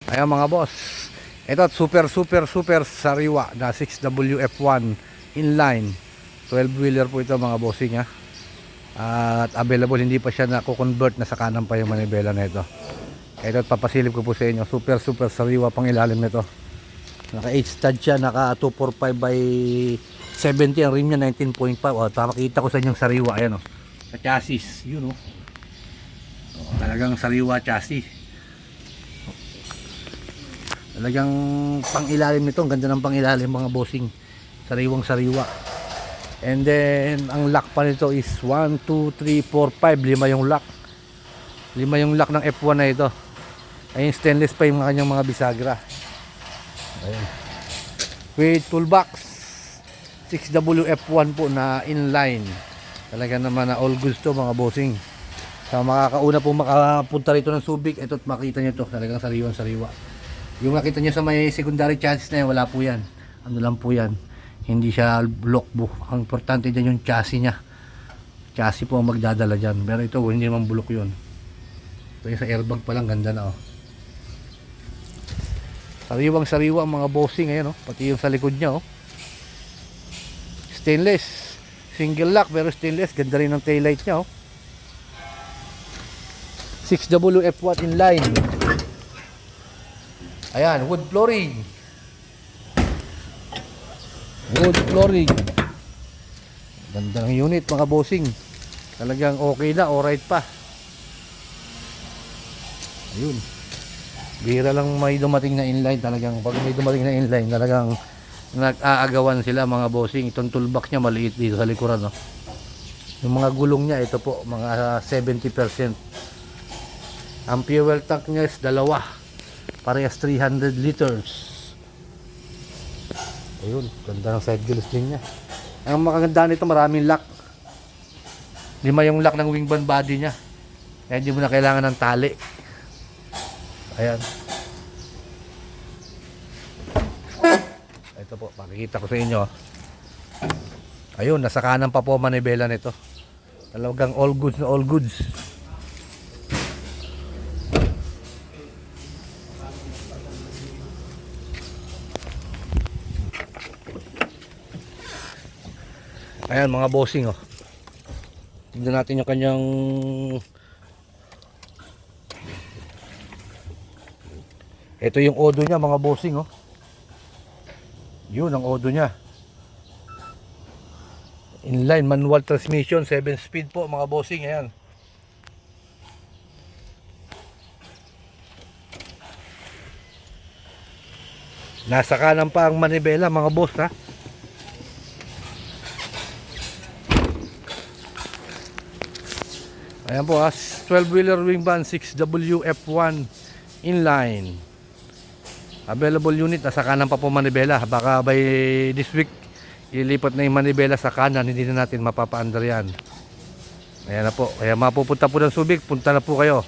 Ayan mga boss. Ito super sariwa na 6WF1 inline 12 wheeler po ito mga bossing ha. At available, hindi pa siya nako-convert, na sa kanan pa yung manibela na ito. Ito, papasilip ko po sa inyo, super sariwa pang ilalim nito. Naka 8 stud siya, naka 245 by 70, ang rim niya 19.5. Makita ko sa inyo sariwa, ayan o. Sa chassis, yun o. Talagang sariwa chassis. Talagang pang ilalim nito, ang ganda ng pang ilalim mga bossing. Sariwang sariwa. And then ang lock pa nito is 1, 2, 3, 4, 5, 5 yung lock. 5 yung lock ng F1 na ito. Ayun, stainless pa yung kanyang mga bisagra. Ayun. With toolbox 6WF1 po na inline. Talaga naman na all goods to mga bossing. Sa makakauna po makapunta rito ng Subic, ito't makita nyo to, talagang sariwang sariwa. Yung nakita nyo sa may secondary chassis na yan, wala po yan. Ano lang po yan, hindi siya bulok. Ang importante dyan yung chassis nya. Chassis po ang magdadala dyan. Pero ito, hindi naman bulok yun. Ito yung sa airbag pa lang, ganda na oh. Sariwang sariwa ang mga bossing ngayon oh. Pati yung sa likod nya oh. Stainless, single lock pero stainless. Ganda rin ang taillight nya oh. 6WF1 inline. Ayan, wood flooring. Ganda ng unit mga bossing. Talagang okay na, alright pa. Ayun. Bihira lang may dumating na inline. Talagang pag may dumating na inline, talagang nag-aagawan sila mga bossing. Itong toolbox nya maliit dito sa likuran no? Yung mga gulong nya, ito po mga 70%. Ang fuel tank nya is dalawa, parehas 300 liters. Ayun, ganda ng side gills din niya. Ang makaganda nito, maraming lock. 5 yung lock ng wing van body niya. Kaya hindi mo na kailangan ng tali. Ayan. Ito po, makikita ko sa inyo. Ayun, nasa kanan pa po manibela nito. Talagang all goods na all goods. Ayan mga bossing oh. Tingnan natin yung kanyang ito yung odo niya mga bossing oh. Yun ang odo niya. Inline manual transmission, 7 speed po mga bossing. Ayan. Nasa kanan pa ang manibela mga boss ha. Ayan po ha, 12 wheeler wing van 6WF1 inline. Available unit, nasa kanan pa po manibela. Baka by this week ilipat na yung manibela sa kanan, hindi na natin mapapaandar yan. Ayan na po, kaya mapupunta po ng Subic, punta na po kayo.